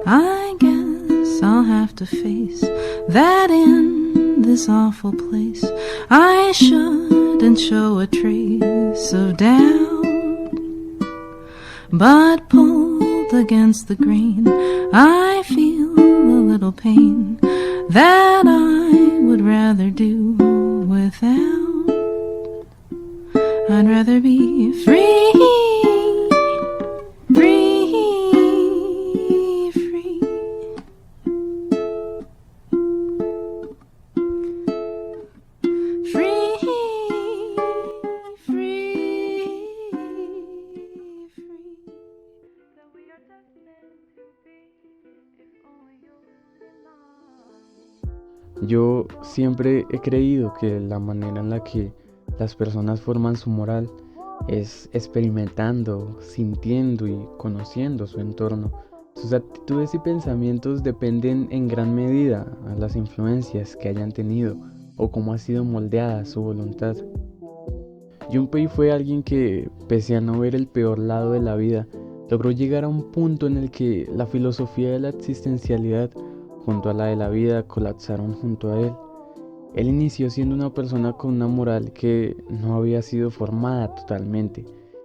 I guess I'll have to face that in this awful place I shouldn't show a trace of doubt, but pulled against the grain I feel a little pain that I would rather do without. I'd rather be free, free, free. Free, free, free. That we are destined to be, if only you and I. Yo siempre he creído que la manera en la que las personas forman su moral es experimentando, sintiendo y conociendo su entorno. Sus actitudes y pensamientos dependen en gran medida a las influencias que hayan tenido o cómo ha sido moldeada su voluntad. Junpei fue alguien que, pese a no ver el peor lado de la vida, logró llegar a un punto en el que la filosofía de la existencialidad junto a la de la vida colapsaron junto a él. Él inició siendo una persona con una moral que no había sido formada totalmente.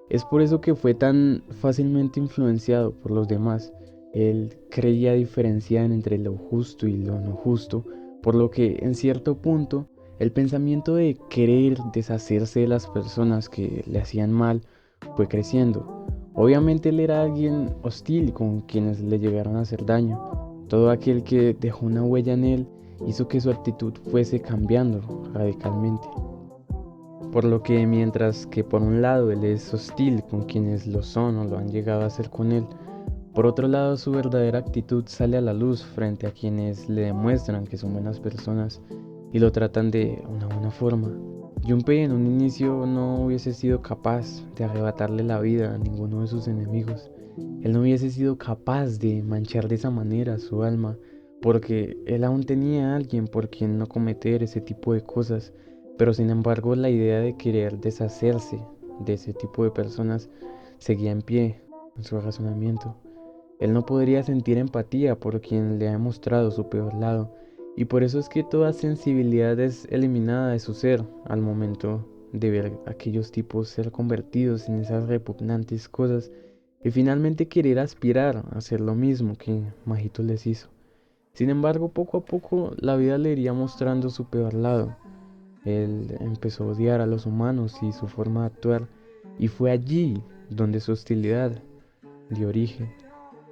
Es por eso que fue tan fácilmente influenciado por los demás. Él creía diferenciar entre lo justo y lo no justo, por lo que en cierto punto el pensamiento de querer deshacerse de las personas que le hacían mal fue creciendo. Obviamente él era alguien hostil con quienes le llegaron a hacer daño. Todo aquel que dejó una huella en él hizo que su actitud fuese cambiando radicalmente. Por lo que mientras que por un lado él es hostil con quienes lo son o lo han llegado a ser con él, por otro lado su verdadera actitud sale a la luz frente a quienes le demuestran que son buenas personas y lo tratan de una buena forma. Junpei en un inicio no hubiese sido capaz de arrebatarle la vida a ninguno de sus enemigos. Él no hubiese sido capaz de manchar de esa manera su alma, porque él aún tenía a alguien por quien no cometer ese tipo de cosas, pero sin embargo la idea de querer deshacerse de ese tipo de personas seguía en pie en su razonamiento. Él no podría sentir empatía por quien le ha mostrado su peor lado, y por eso es que toda sensibilidad es eliminada de su ser al momento de ver a aquellos tipos ser convertidos en esas repugnantes cosas y finalmente querer aspirar a hacer lo mismo que Mahito les hizo. Sin embargo, poco a poco la vida le iría mostrando su peor lado. Él empezó a odiar a los humanos y su forma de actuar, y fue allí donde su hostilidad dio origen.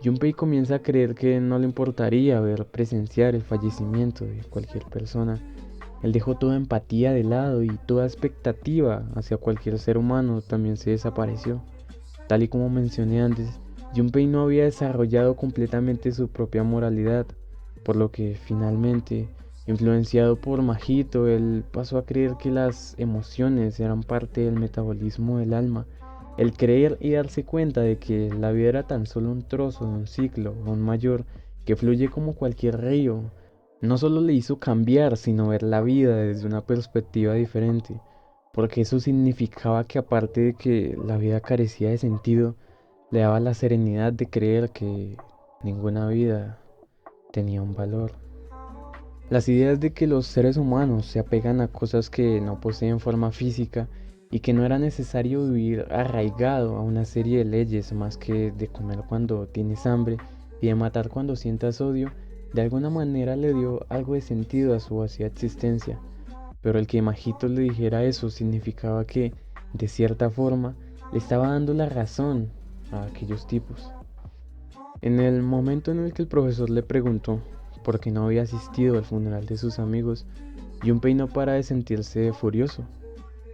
Junpei comienza a creer que no le importaría ver presenciar el fallecimiento de cualquier persona. Él dejó toda empatía de lado y toda expectativa hacia cualquier ser humano también se desapareció. Tal y como mencioné antes, Junpei no había desarrollado completamente su propia moralidad, por lo que finalmente, influenciado por Mahito, él pasó a creer que las emociones eran parte del metabolismo del alma. El creer y darse cuenta de que la vida era tan solo un trozo de un ciclo aún mayor que fluye como cualquier río, no solo le hizo cambiar, sino ver la vida desde una perspectiva diferente, porque eso significaba que aparte de que la vida carecía de sentido, le daba la serenidad de creer que ninguna vida tenía un valor. Las ideas de que los seres humanos se apegan a cosas que no poseen forma física y que no era necesario vivir arraigado a una serie de leyes más que de comer cuando tienes hambre y de matar cuando sientas odio, de alguna manera le dio algo de sentido a su vacía existencia. Pero el que Majito le dijera eso significaba que, de cierta forma, le estaba dando la razón a aquellos tipos. En el momento en el que el profesor le preguntó por qué no había asistido al funeral de sus amigos, Junpei no para de sentirse furioso.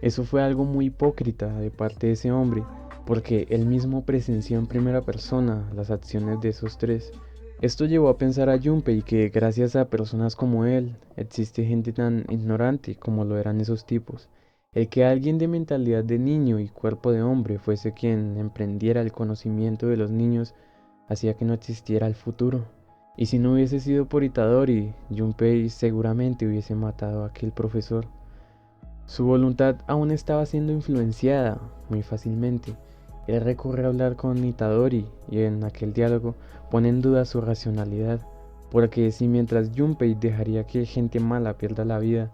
Eso fue algo muy hipócrita de parte de ese hombre, porque él mismo presenció en primera persona las acciones de esos tres. Esto llevó a pensar a Junpei que gracias a personas como él, existe gente tan ignorante como lo eran esos tipos. El que alguien de mentalidad de niño y cuerpo de hombre fuese quien emprendiera el conocimiento de los niños hacía que no existiera el futuro. Y si no hubiese sido por Itadori, Junpei seguramente hubiese matado a aquel profesor. Su voluntad aún estaba siendo influenciada muy fácilmente, Él recurre a hablar con Itadori y en aquel diálogo pone en duda su racionalidad, porque si mientras Junpei dejaría que gente mala pierda la vida,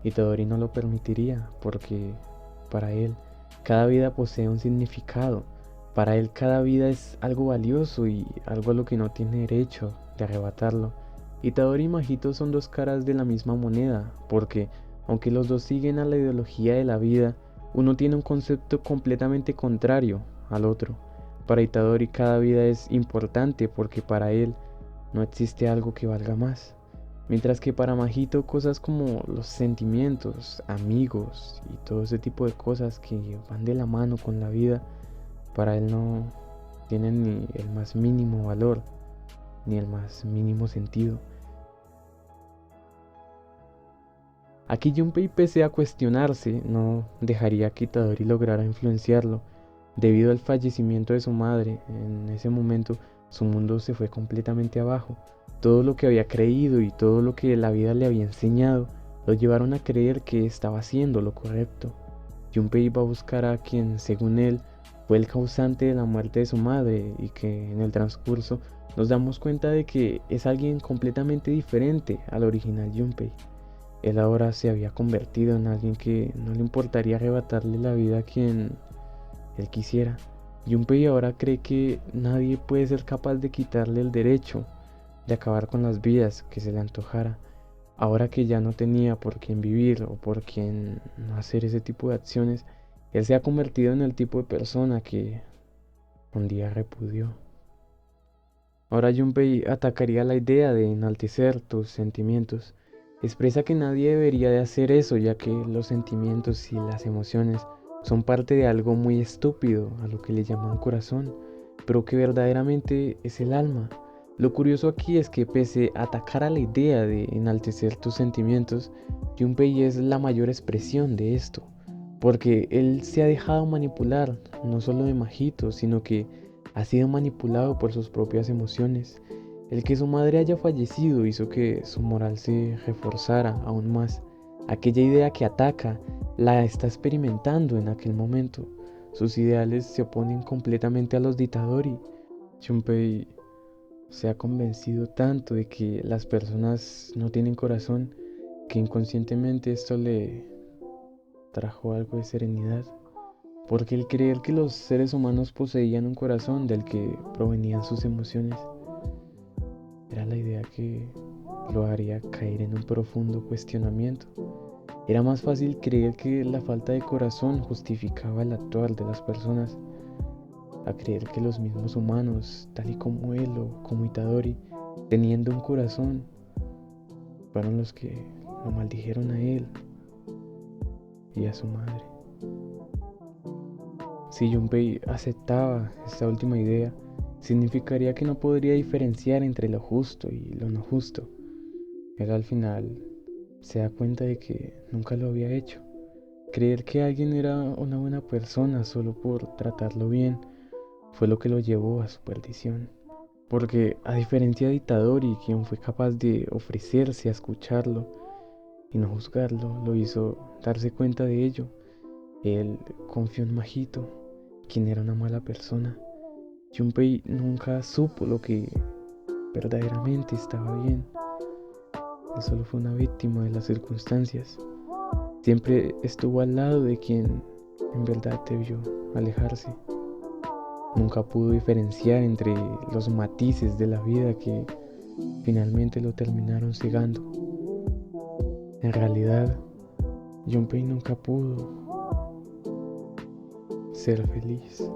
Itadori no lo permitiría, porque para él cada vida posee un significado, para él cada vida es algo valioso y algo a lo que no tiene derecho de arrebatarlo. Itadori y Mahito son dos caras de la misma moneda, porque aunque los dos siguen a la ideología de la vida, uno tiene un concepto completamente contrario al otro. Para Itadori cada vida es importante porque para él no existe algo que valga más. Mientras que para Mahito cosas como los sentimientos, amigos y todo ese tipo de cosas que van de la mano con la vida, para él no tienen ni el más mínimo valor, ni el más mínimo sentido. Aquí Junpei, pese a cuestionarse, no dejaría que Itadori lograra influenciarlo. Debido al fallecimiento de su madre, en ese momento su mundo se fue completamente abajo. Todo lo que había creído y todo lo que la vida le había enseñado lo llevaron a creer que estaba haciendo lo correcto. Junpei iba a buscar a quien, según él, fue el causante de la muerte de su madre y que en el transcurso nos damos cuenta de que es alguien completamente diferente al original Junpei. Él ahora se había convertido en alguien que no le importaría arrebatarle la vida a quien él quisiera. Junpei ahora cree que nadie puede ser capaz de quitarle el derecho de acabar con las vidas que se le antojara. Ahora que ya no tenía por quién vivir o por quién no hacer ese tipo de acciones, él se ha convertido en el tipo de persona que un día repudió. Ahora Junpei atacaría la idea de enaltecer tus sentimientos. Expresa que nadie debería de hacer eso, ya que los sentimientos y las emociones son parte de algo muy estúpido, a lo que le llaman corazón, pero que verdaderamente es el alma. Lo curioso aquí es que pese a atacar a la idea de enaltecer tus sentimientos, Junpei es la mayor expresión de esto, porque él se ha dejado manipular, no solo de Mahito, sino que ha sido manipulado por sus propias emociones. El que su madre haya fallecido hizo que su moral se reforzara aún más. Aquella idea que ataca la está experimentando en aquel momento. Sus ideales se oponen completamente a los de Itadori. Junpei se ha convencido tanto de que las personas no tienen corazón que inconscientemente esto le trajo algo de serenidad. Porque el creer que los seres humanos poseían un corazón del que provenían sus emociones era la idea que lo haría caer en un profundo cuestionamiento. Era más fácil creer que la falta de corazón justificaba el actuar de las personas, a creer que los mismos humanos, tal y como él o como Itadori, teniendo un corazón, fueron los que lo maldijeron a él y a su madre. Si Junpei aceptaba esta última idea, significaría que no podría diferenciar entre lo justo y lo no justo. Él al final se da cuenta de que nunca lo había hecho. Creer que alguien era una buena persona solo por tratarlo bien fue lo que lo llevó a su perdición. Porque a diferencia de Itadori, quien fue capaz de ofrecerse a escucharlo y no juzgarlo, lo hizo darse cuenta de ello. Él confió en Mahito, quien era una mala persona. Junpei nunca supo lo que verdaderamente estaba bien. Él solo fue una víctima de las circunstancias. Siempre estuvo al lado de quien en verdad debió alejarse. Nunca pudo diferenciar entre los matices de la vida que finalmente lo terminaron cegando. En realidad, Junpei nunca pudo ser feliz.